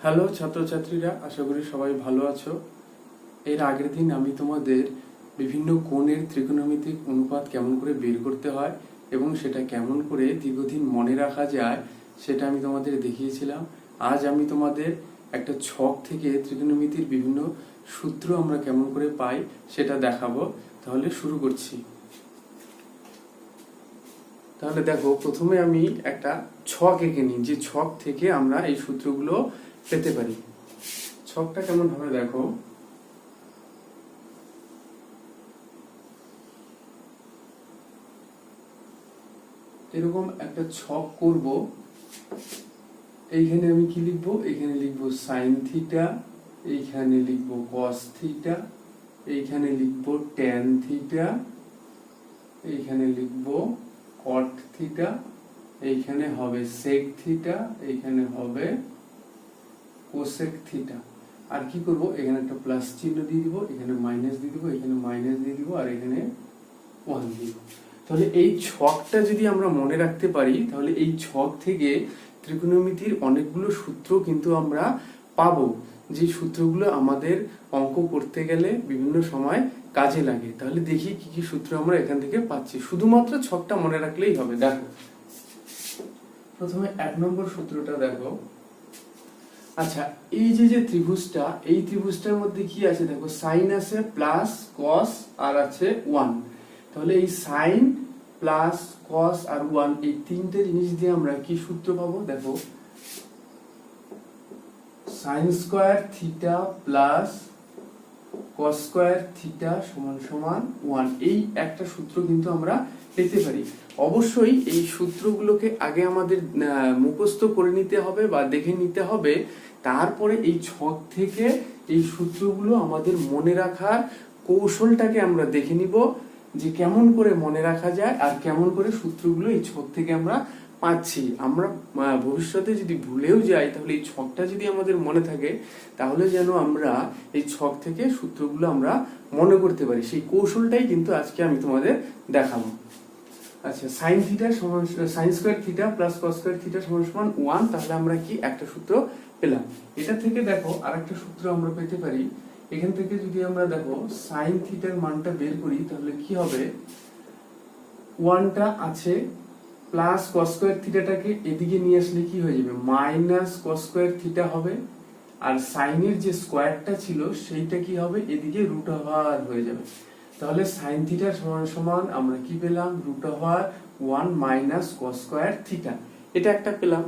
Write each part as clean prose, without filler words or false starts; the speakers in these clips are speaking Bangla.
হ্যালো ছাত্রছাত্রীরা, আশা করি সবাই ভালো আছো। এর আগের দিন আমি তোমাদের বিভিন্ন কোণের ত্রিকোণমিতিক অনুপাত কেমন করে বের করতে হয় এবং সেটা কেমন করে দীর্ঘদিন মনে রাখা যায় সেটা আমি তোমাদের দেখিয়েছিলাম। আজ আমি তোমাদের একটা ছক থেকে ত্রিকোণমিতির বিভিন্ন সূত্র আমরা কেমন করে পাই সেটা দেখাবো। তাহলে শুরু করছি। তাহলে দেখো, প্রথমে আমি একটা ছক এঁকে নিই, যে ছক থেকে আমরা এই সূত্রগুলো পেতে পারি। ছকটা কেমন ভাবে দেখো, এরকম একটা ছক করব। এইখানে আমি কি লিখবো? এইখানে লিখবো সাইন থিটা, এইখানে লিখবো কস থিটা, এইখানে লিখবো ট্যান থিটা, এইখানে লিখবো কট থিটা, এইখানে হবে সেক থিটা, এইখানে হবে কোসেক থিটা। আর কি করব? এখানে একটা প্লাস চিহ্ন দিয়ে দিব, এখানে মাইনাস দিয়ে দিব, এখানে মাইনাস দিয়ে দিব, আর এখানে 1 দিয়ে দিব। তাহলে এই ছকটা যদি আমরা মনে রাখতে পারি, তাহলে এই ছক থেকে ত্রিকোণমিতির অনেকগুলো সূত্র কিন্তু আমরা পাবো, যে সূত্রগুলো আমাদের অঙ্ক করতে গেলে বিভিন্ন সময় কাজে লাগে। তাহলে দেখি কি কি সূত্র আমরা এখান থেকে পাচ্ছি, শুধুমাত্র ছকটা মনে রাখলেই হবে। দেখো, প্রথমে 1 নম্বর সূত্রটা দেখো। আচ্ছা, এই যে ত্রিভুজটা, এই ত্রিভুজটার মধ্যে কি আছে দেখো, সাইন আছে, প্লাস কস, আর আছে 1। তাহলে এই সাইন প্লাস কস আর 1, এই তিনটে জিনিস দিয়ে আমরা কি সূত্র পাবো? দেখো, sign square theta plus cos square theta সমান সমান 1। এই একটা সূত্র কিন্তু আমরা পেতে পারি। অবশ্যই এই সূত্রগুলোকে আগে আমাদের মুখস্থ করে নিতে হবে বা দেখে নিতে হবে, তারপরে এই ছক থেকে এই সূত্রগুলো আমাদের মনে রাখার কৌশলটাকে আমরা দেখে নিব, যে কেমন করে মনে রাখা যায় আর কেমন করে সূত্রগুলো এই ছক থেকে আমরা পাচ্ছি। আমরা ভবিষ্যতে যদি ভুলেও যাই, তাহলে এই ছকটা যদি আমাদের মনে থাকে, তাহলে যেন আমরা এই ছক থেকে সূত্রগুলো আমরা মনে করতে পারি। সেই কৌশলটাই কিন্তু আজকে আমি তোমাদের দেখাবো। আচ্ছা, সাইন থিটা সমান sign square theta plus cos square theta সমান সমান 1। তাহলে আমরা কি একটা সূত্র পেলাম। এটা থেকে দেখো আরেকটা সূত্র আমরা পেতে পারি। এখান থেকে যদি আমরা দেখো সাইন থিটার মানটা বের করি, তাহলে কি হবে? 1টা আছে, প্লাস কস স্কয়ার থিটাটাকে এদিকে নিয়ে আসলে কি হয়ে যাবে? মাইনাস কস স্কয়ার থিটা হবে। আর সাইনের যে স্কয়ারটা ছিল সেইটা কি হবে? এদিকে রুট ওভার হয়ে যাবে। তাহলে সাইন থিটা সমান সমান আমরা কি পেলাম? Root over 1 minus cos square theta. এটা একটা পেলাম।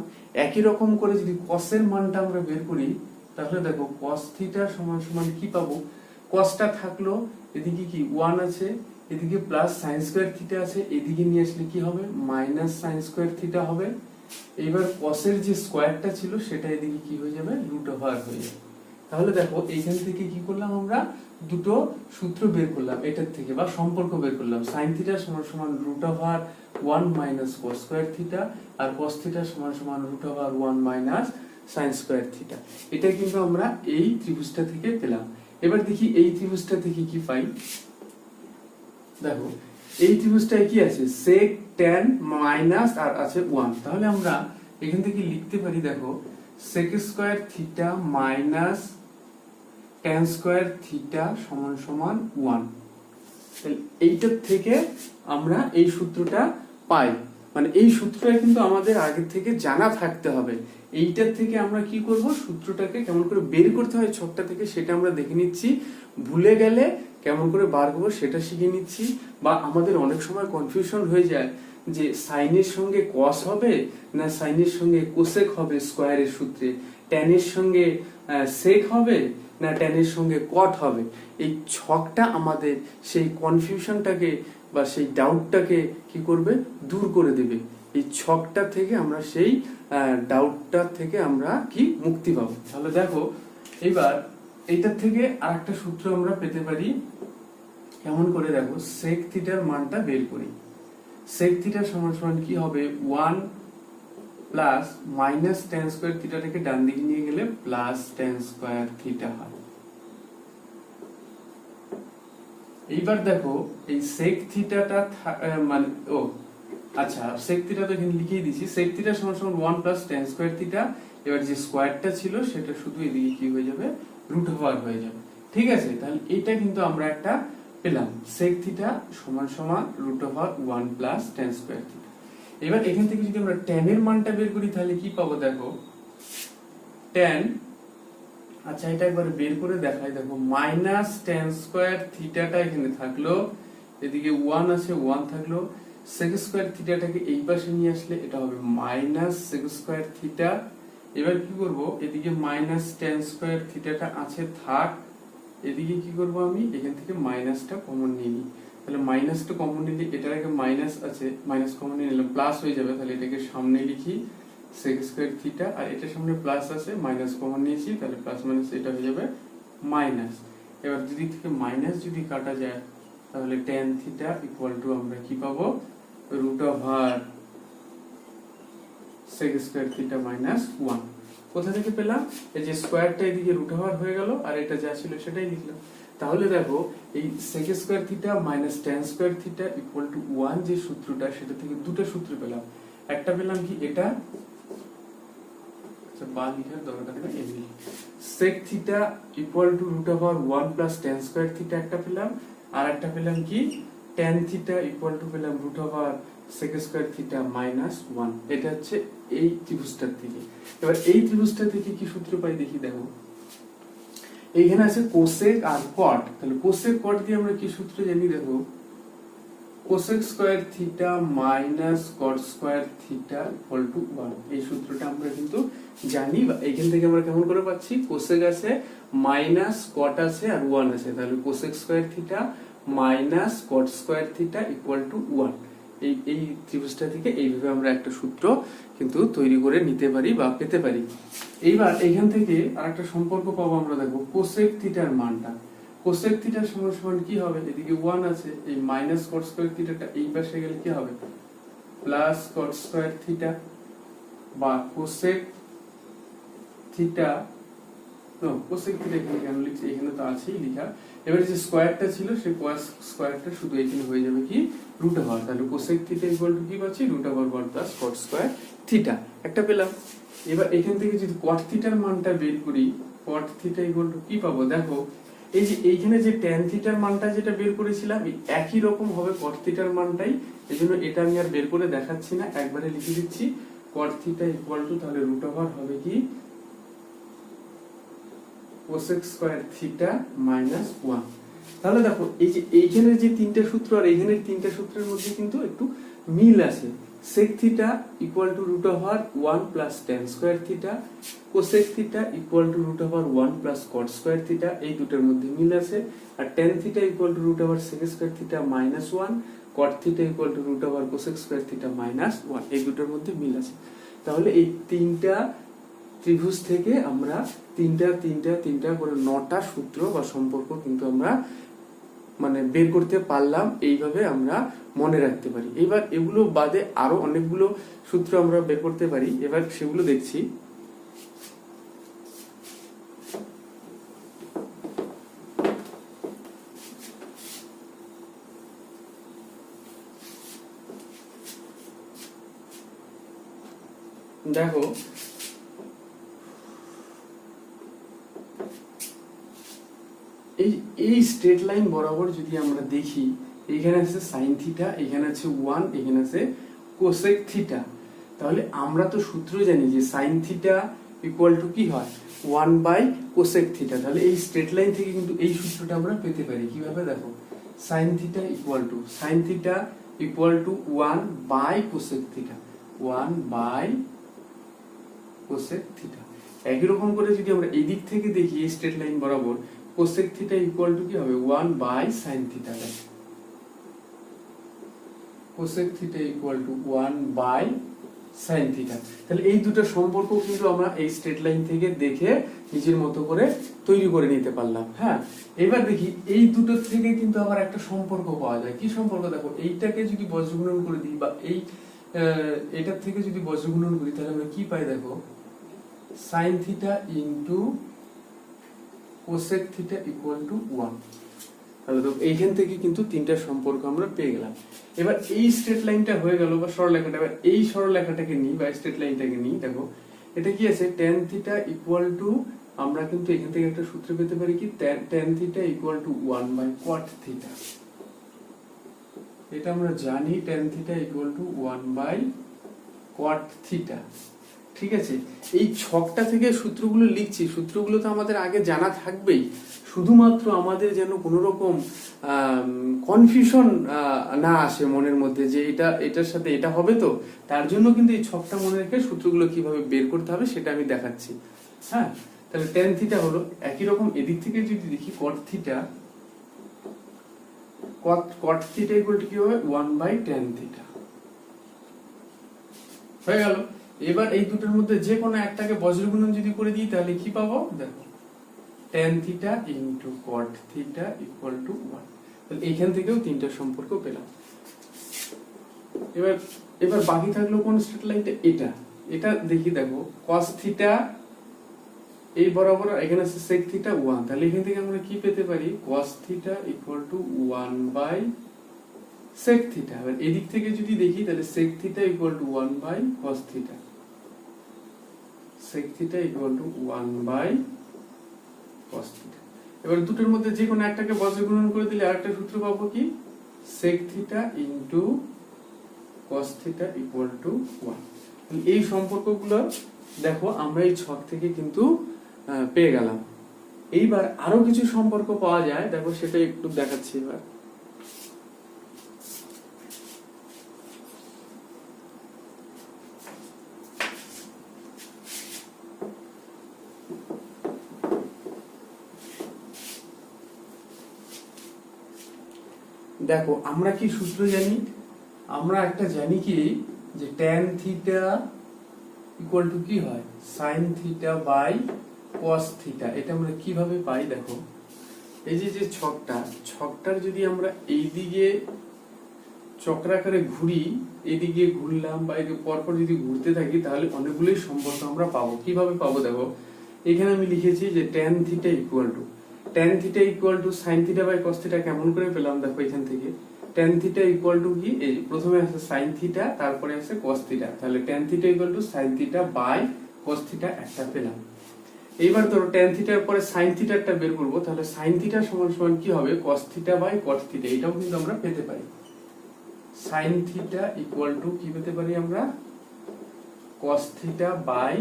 একই রকম করে যদি কসের মানটা আমরা বের করি, তাহলে দেখো কস থিটা সমান সমান কি পাবো? কসটা থাকলো, এদিকে কি 1 আছে, এদিকে প্লাস সাইন স্কয়ার থিটা আছে, এদিকে নিয়ে আসলে কি হবে? মাইনাস সাইন স্কয়ার থিটা হবে। এবার কসের যে স্কয়ারটা ছিল সেটা এদিকে কি হয়ে যাবে? রুট ওভার হয়ে যাবে। তাহলে দেখো এইখান থেকে কি করলাম? আমরা দুটো সূত্র বের করলাম এটার থেকে, বা সম্পর্ক বের করলাম। সাইন থিটা সমান সমান root over 1 minus cos square theta, আর কস থিটা সমান সমান root over 1 minus sine square theta. এটা কিন্তু আমরা এই ত্রিভুজটা থেকে পেলাম। এবার দেখি এই ত্রিভুজটা থেকে কি পাই। দেখো, এই ত্রিভুজটায় কি আছে? sec tan মাইনাস আর আছে 1। তাহলে আমরা এখান থেকে লিখতে পারি, দেখো sec square theta minus tan square theta সমান সমান 1। তাহলে এইটার থেকে আমরা এই সূত্রটা পাই। মানে এই সূত্রটা কিন্তু আমাদের আগে থেকে জানা থাকতে হবে। এইটার থেকে আমরা কি করব? সূত্রটাকে কেমন করে বের করতে হয় ছকটা থেকে সেটা আমরা দেখে নিচ্ছি। ভুলে গেলে কেমন করে বার করবো সেটা শিখে নিচ্ছি। বা আমাদের অনেক সময় কনফিউশন হয়ে যায় যে সাইনের সঙ্গে কস হবে না সাইনের সঙ্গে কোসেক হবে স্কয়ারের সূত্রে, ট্যানের সঙ্গে সেক হবে না ট্যানের সঙ্গে কট হবে। এই ছকটা আমাদের সেই কনফিউশনটাকে বা সেই ডাউটটাকে কি করবে? দূর করে দেবে। এই ছকটা থেকে আমরা সেই ডাউটটা থেকে আমরা কি মুক্তি পাবো। তাহলে দেখো, এবার এইটার থেকে আরেকটা সূত্র আমরা পেতে পারি। কেমন করে? দেখো, sec থিটার মানটা বের করি। sec থিটা সমান সমান কি হবে? 1 প্লাস মাইনাস tan স্কয়ার থিটাটাকে ডান দিকে নিয়ে গেলে প্লাস tan স্কয়ার থিটা হয়। এইবার দেখো এই sec থিটাটা মানে আচ্ছা, sec থিটা তো এখানে লিখেই দিয়েছি। sec থিটা সমান সমান 1 প্লাস tan স্কয়ার থিটা, এবার যে স্কোয়ারটা ছিল সেটা শুধু এদিকে কি হয়ে যাবে, রুট ওভার হয়ে যাবে। ঠিক আছে, তাহলে এটা কিন্তু আমরা একটা পেলাম, sec থিটা সমান সমান root over 1 plus tan square theta. এবার এখান থেকে যদি আমরা tan এর মানটা বের করি তাহলে কি পাবো দেখো, tan, আচ্ছা এটা একবারে বের করে দেখাই, দেখো মাইনাস tan স্কয়ার থিটাটা এখানে থাকলো, এদিকে 1 আছে 1 থাকলো, sec স্কয়ার থিটাটাকে এই পাশে নিয়ে আসলে এটা হবে মাইনাস sec স্কয়ার থিটা। এবার কি করব, এদিকে মাইনাস tan স্কয়ার থিটাটা আছে থাক, এদিকে কি করব আমি এখান থেকে মাইনাসটা কমন নিয়ে নিই, তাহলে মাইনাসটা কমন নিলে এটার আগে মাইনাস আছে, মাইনাস কমন নিয়ে নিলাম প্লাস হয়ে যাবে, তাহলে এটাকে সামনে লিখি sec স্কয়ার থিটা, আর এটার সামনে প্লাস আছে মাইনাস কমন নিয়েছি, তাহলে প্লাস মাইনাস এটা হয়ে যাবে মাইনাস। এবার যদি থেকে মাইনাস যদি কাটা যায় তাহলে tan থিটা ইকুয়াল টু আমরা কি পাবো, root over sec square theta minus 1। কোথা থেকে পেলাম, এই যে স্কয়ারটা এদিকে রুট ওভার হয়ে গেল আর এটা যা ছিল সেটাই লিখলাম। তাহলে দেখো এই sec square theta minus tan square theta equal to 1 যে সূত্রটা, সেটা থেকে দুটো সূত্র পেলাম। একটা পেলাম কি এটা, আচ্ছা বা লিখার দরকার নেই, এমনি sec theta equal to root over 1 plus tan square theta একটা পেলাম, আর একটা পেলাম কি tan থিটা ইকুয়াল টু পেলাম root over sec square theta minus 1। এটা হচ্ছে এই ত্রিভুজটার থেকে। এবার এই ত্রিভুজটা থেকে কি সূত্র পাই দেখি, দেখো এইখানে আছে কোসেক আর কট, তাহলে কোসেক কট দিয়ে আমরা কি সূত্র জানি, দেখো cosec square theta minus caught square theta equal to 1। এই সূত্রটা আমরা কিন্তু জানি, বা এখান থেকে আমরা কেমন করে পাচ্ছি, কোসেক আছে মাইনাস কট আছে আর 1 আছে, তাহলে cosec square theta minus caught square theta equal to 1। এই ত্রিভুজটা থেকে এইভাবে আমরা একটা সূত্র কিন্তু তৈরি করে নিতে পারি বা পেতে পারি। এইবার এখান থেকে আরেকটা সম্পর্ক পাবো আমরা, দেখো কোসেক থিটার মানটা, কোসেক থিটার সমান সমান কি হবে, এদিকে 1 আছে, এই মাইনাস কট স্কয়ার থিটাটা এই পাশে গেলে কি হবে, প্লাস কট স্কয়ার থিটা, বা cosec theta, no cosec theta এখানে কেন লিখছি, এখানে তো আছেই লেখা। এবারে যে স্কয়ারটা ছিল সেই স্কয়ারটা শুধু এখানে হয়ে যাবে কি রুট ওভার, তাহলে কোসেক থিটা ইকুয়াল টু কি পাচ্ছি, root over 1 plus cot square theta একটা পেলাম। এবার এখান থেকে যদি কট থিটার মানটা বের করি, কট থিটা ইকুয়াল টু কি পাবো, দেখো এই যে এইখানে যে tan থিটার মানটা যেটা বের করেছিলাম একই রকম হবে cot থিটার মানটাই, এজন্য এটা আমি আর বের করে দেখাচ্ছি না, একবারে লিখে দিচ্ছি cot থিটা ইকুয়াল টু তাহলে রুট ওভার হবে কি cosec স্কয়ার থিটা মাইনাস 1। তাহলে দেখো এই যে এইখানের যে তিনটা সূত্র আর এইখানের তিনটা সূত্রের মধ্যে কিন্তু একটু মিল আছে। sec theta equal to root over 1 plus tan square theta, cosec theta equal to root over 1 plus cot square theta, এই দুটোর মধ্যে মিল আছে। আর tan theta equal to root over sec square theta minus 1, cot theta equal to root over cosec square theta minus 1, এই দুটোর মধ্যে মিল আছে। তাহলে এই তিনটা ত্রিভুজ থেকে আমরা তিনটা করে 9টা সূত্র বা সম্পর্ক কিন্তু আমরা মানে বের করতে পারলাম, এইভাবে আমরা মনে রাখতে পারি। এবার এগুলো বাদে আরো অনেকগুলো সূত্র আমরা বের করতে পারি, এবার সেগুলো দেখছি। দেখো এই স্ট্রেট লাইন বরাবর যদি আমরা দেখি, এখানে আছে সাইন থিটা, এখানে আছে 1, এখানে আছে কোসেক থিটা। তাহলে আমরা তো সূত্র জানি যে সাইন থিটা ইকুয়াল টু কি হয় 1 বাই কোসেক থিটা। তাহলে এই স্ট্রেট লাইন থেকে কিন্তু এই সূত্রটা আমরা পেতে পারি। কিভাবে দেখো, sine theta equal to 1 by cosec theta, 1 by cosec theta. একই রকম করে যদি আমরা এই দিক থেকে দেখি এই স্ট্রেট লাইন বরাবর, কোসেক থিটা ইকুয়াল টু কি হবে 1 by sine theta, cosec theta equal to 1 by sine theta. তাহলে এই দুটো সম্পর্ক কিন্তু আমরা এই স্ট্রেট লাইন থেকে দেখে নিজের মতো করে তৈরি করে নিতে পারলাম। হ্যাঁ, এবার দেখি এই দুটো থেকে কিন্তু আবার একটা সম্পর্ক পাওয়া যায়। কি সম্পর্ক, দেখো এইটাকে যদি বজ্রগুণন করে দিই বা এটার থেকে যদি বজ্রগুণন করি তাহলে আমরা কি পাই, দেখো sine theta into cosec theta equal to 1। তাহলে তো এইখান থেকে কিন্তু তিনটা সম্পর্ক আমরা পেয়ে গেলাম। এবার এই স্ট্রেট লাইনটা হয়ে গেল বা সরলরেখাটা, এবার এই সরলরেখাটাকে নিই বা স্ট্রেট লাইনটাকে নিই। দেখো এটা কি আছে tan থিটা ইকুয়াল টু, আমরা কিন্তু এখান থেকে একটা সূত্র পেতে পারি কি tan theta equal to 1 cot theta. এটা আমরা জানি tan theta equal to 1 cot theta. ঠিক আছে, এই ছকটা থেকে সূত্রগুলো লিখছি, সূত্রগুলো তো আমাদের আগে জানা থাকবেই, শুধুমাত্র আমাদের যেন কোনো রকম কনফিউশন না আসে মনের মধ্যে যে এটার সাথে এটা হবে, তো তার জন্য কিন্তু এই ছকটা মনে রেখে সূত্রগুলো কিভাবে বের করতে হবে সেটা আমি দেখাচ্ছি। হ্যাঁ, তাহলে tan থিটা হলো একই রকম, এদিক থেকে যদি দেখি cot theta, cot theta equal to কি হবে 1/tan থিটা। হয়ে গেল। এবার এই দুটোর মধ্যে যে কোনো একটাকে বজ্রগুণন যদি করে দিই তাহলে কি পাবো, দেখো tan theta into cot theta equal to 1। তাহলে এইখান থেকেও তিনটা সম্পর্ক পেলাম। এবার বাকি থাকলো কোন স্ট্রেট লাইনটা, এটা দেখি, দেখো cos থিটা এই বরাবর, এখানে আছে sec থিটা 1, তাহলে এখান থেকে আমরা কি পেতে পারি cos theta equal two 1/sec theta. এবার এদিক থেকে যদি দেখি তাহলে sec theta equal two 1/cos theta, sec theta equal two 1/cos theta. এবার দুটোর মধ্যে যে কোনো একটাকে বজ্রগুণন করে দিলে আরেকটা সূত্র পাবো কি sec theta into cos theta equal to 1। এই সম্পর্কগুলো দেখো আমরা এই ছক থেকে কিন্তু পেয়ে গেলাম। এইবার আরো কিছু সম্পর্ক পাওয়া যায়, দেখো সেটা একটু দেখাচ্ছি। এবার দেখো আমরা কি সূত্র জানি, আমরা একটা জানি কি যে tan থিটা ইকুয়াল টু কি হয় sin theta by cos theta. এটা আমরা কিভাবে পাই, দেখো এই যে ছকটার যদি আমরা এই দিকে চক্রাকারে ঘুরি, এদিকে ঘুরলাম বা এদিকে পরপর যদি ঘুরতে থাকি তাহলে অনেকগুলোই সম্পর্ক আমরা পাবো। কিভাবে পাবো, দেখো এখানে আমি লিখেছি যে tan theta equal to sin theta by cos theta. কেমন করে পেলাম, দেখো এখান থেকে tan থিটা ইকুয়াল টু কি, এই প্রথমে আছে sin থিটা তারপরে আছে cos থিটা, তাহলে tan theta equal to sin theta by cos theta একটা পেলাম। এইবার ধরো tan থিটার পরে sin থিটাটা বের করব, তাহলে sin থিটা সমান সমান কি হবে cos theta by cot theta. এটাও কিন্তু আমরা পেতে পারি। sin থিটা ইকুয়াল টু কি পেতে পারি আমরা cos theta by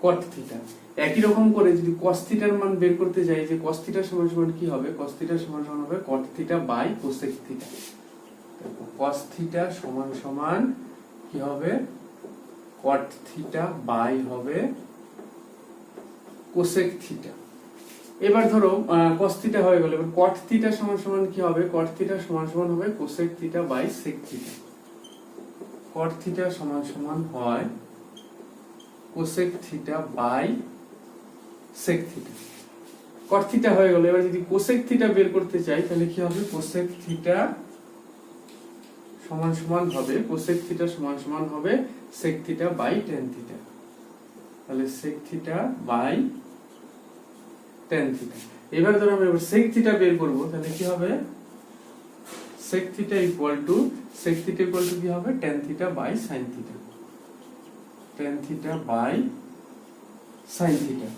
cot theta. একই রকম করে যদি cos থিটার মান বের করতে যাই, যে cos থিটা সমান সমান কি হবে, cos থিটা সমান সমান হবে cot theta by cosec theta. cos theta সমান সমান কি হবে cot থিটা বাই হবে cosec থিটা। এবার ধরো cos থিটা হয়ে গেল, এবার cot থিটা সমান সমান কি হবে, cot থিটা সমান সমান হবে cosec theta by sec theta. cot theta সমান সমান হয় cosec theta by sec theta. cot theta হয়ে গেল। এবার যদি cosec থিটা বের করতে চাই তাহলে কি হবে, cosec থিটা সমান সমান হবে cosec থিটা সমান সমান হবে sec theta by tan theta. তাহলে sec theta by tan theta. এবার ধরো আমরা sec থিটা বের করব, তাহলে কি হবে sec থিটা ইকুয়াল টু কি হবে tan theta by sin theta, tan theta by sin theta.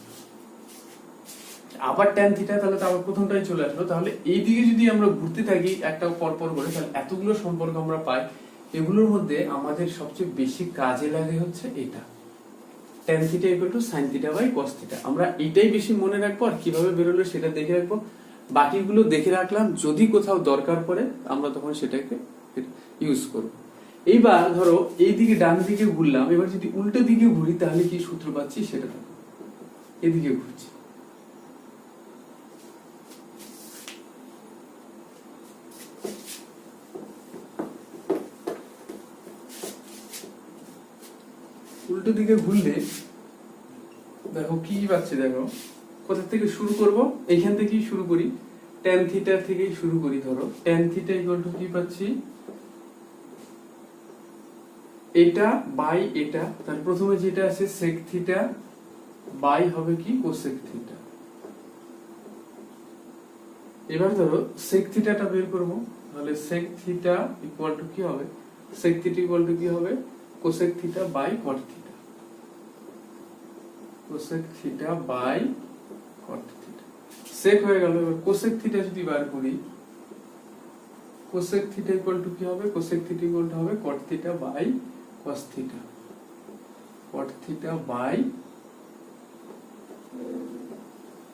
আবার tan থিটা, তাহলে তো আবার প্রথমটাই চলে আসলো। তাহলে এই দিকে যদি আমরা ঘুরতে থাকি একটা পর পর করে, তাহলে এতগুলো সম্পর্ক আমরা পাই। এগুলোর মধ্যে আমাদের সবচেয়ে বেশি কাজে লাগে হচ্ছে এটা tan theta equal to sin theta by cos theta. আমরা এটাই বেশি মনে রাখবো, আর কিভাবে বেরোলো সেটা দেখে রাখবো। বাকিগুলো দেখে রাখলাম, যদি কোথাও দরকার পড়ে আমরা তখন সেটাকে ইউজ করব। এইবার ধরো এই দিকে ডান দিকে ঘুরলাম, এবার যদি উল্টো দিকে ঘুরি তাহলে কি সূত্র পাচ্ছি সেটা দেখো। এদিকে ঘুরছি, উল্টো দিকে ঘুরলে দেখো কি পাচ্ছি, দেখো কোথা থেকে শুরু করব, এইখান থেকেই শুরু করি, tan থিটা থেকেই শুরু করি। ধরো tan থিটা ইকুয়াল টু কি পাচ্ছি, এটা বাই এটা, তার প্রথমে যেটা আছে sec থিটা বাই হবে কি cosec থিটা। এবার ধরো sec থিটাটা বের করব, তাহলে sec থিটা ইকুয়াল টু কি হবে, sec থিটা ইকুয়াল টু কি হবে cosec theta by cot theta. Cosec theta by cot theta. Sec হয়ে গেল। এবার কোসেক থিটা যদি বার করি, কোসেক থিটা ইকুয়াল টু কি হবে? কোসেক থিটা ইকুয়াল টু হবে cot theta by cos theta, cot theta by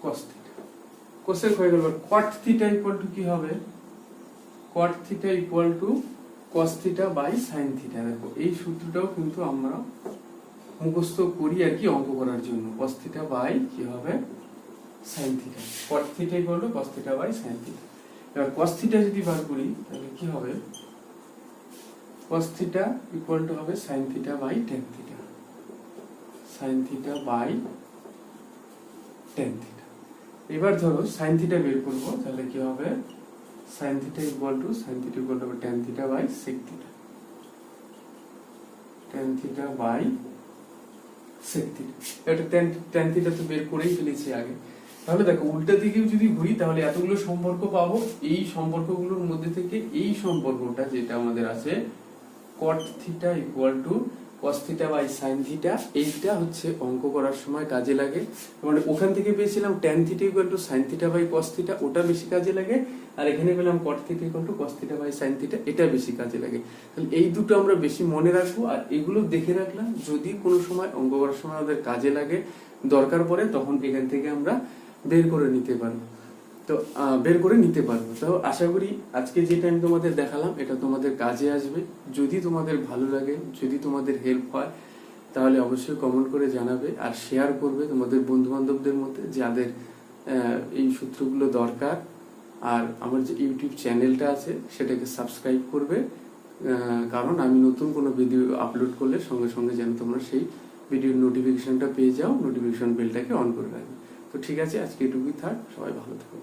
cos theta. Cosec হয়ে গেল। কট থিটা ইকুয়াল টু কি হবে? Cot theta equal to cos theta by sine theta. দেখো এই সূত্রটাও কিন্তু আমরা মুখস্থ করি আর কি অঙ্ক করার জন্য। কস থিটা বাই কি হবে? Sine theta. Cot theta equal to cos theta by sine theta. এবার কস থিটা যদি বার করি তাহলে কি হবে? কস থিটা ইকুয়াল টু হবে sine theta by tan theta, sine theta by tan theta. এবার ধরো সাইন থিটা বের করবো, তাহলে কি হবে? সাইন থিটা ইকুয়াল টু হবে tan theta by sec theta, tan theta by sec theta. এটা টেন থিটা তো বের করেই ফেলেছি আগে। তাহলে দেখো উল্টা দিকেও যদি ঘুরি তাহলে এতগুলো সম্পর্ক পাবো। এই সম্পর্কগুলোর মধ্যে থেকে এই সম্পর্কটা যেটা আমাদের আছে cot theta equal to cos theta by sine theta, এইটা হচ্ছে অঙ্ক করার সময় কাজে লাগে। মানে ওখান থেকে পেয়েছিলাম tan theta equal to sine theta by cos theta, ওটা বেশি কাজে লাগে। আর এখানে পেলাম cot theta equal to cos theta by sine theta, এটা বেশি কাজে লাগে। তাহলে এই দুটো আমরা বেশি মনে রাখবো আর এগুলো দেখে রাখলাম, যদি কোনো সময় অঙ্ক করার সময় আমাদের কাজে লাগে, দরকার পড়ে, তখন এখান থেকে আমরা বের করে নিতে পারবো। তো তো আশা করি আজকে যেটা আমি তোমাদের দেখালাম এটা তোমাদের কাজে আসবে। যদি তোমাদের ভালো লাগে, যদি তোমাদের হেল্প হয়, তাহলে অবশ্যই কমেন্ট করে জানাবে আর শেয়ার করবে তোমাদের বন্ধু বান্ধবদের মধ্যে যাদের এই সূত্রগুলো দরকার। আর আমার যে ইউটিউব চ্যানেলটা আছে সেটাকে সাবস্ক্রাইব করবে, কারণ আমি নতুন কোনো ভিডিও আপলোড করলে সঙ্গে সঙ্গে যেন তোমরা সেই ভিডিওর নোটিফিকেশনটা পেয়ে যাও, নোটিফিকেশন বেলটাকে অন করে রাখবে। তো ঠিক আছে, আজকে এটুকুই থাক, সবাই ভালো থাকো।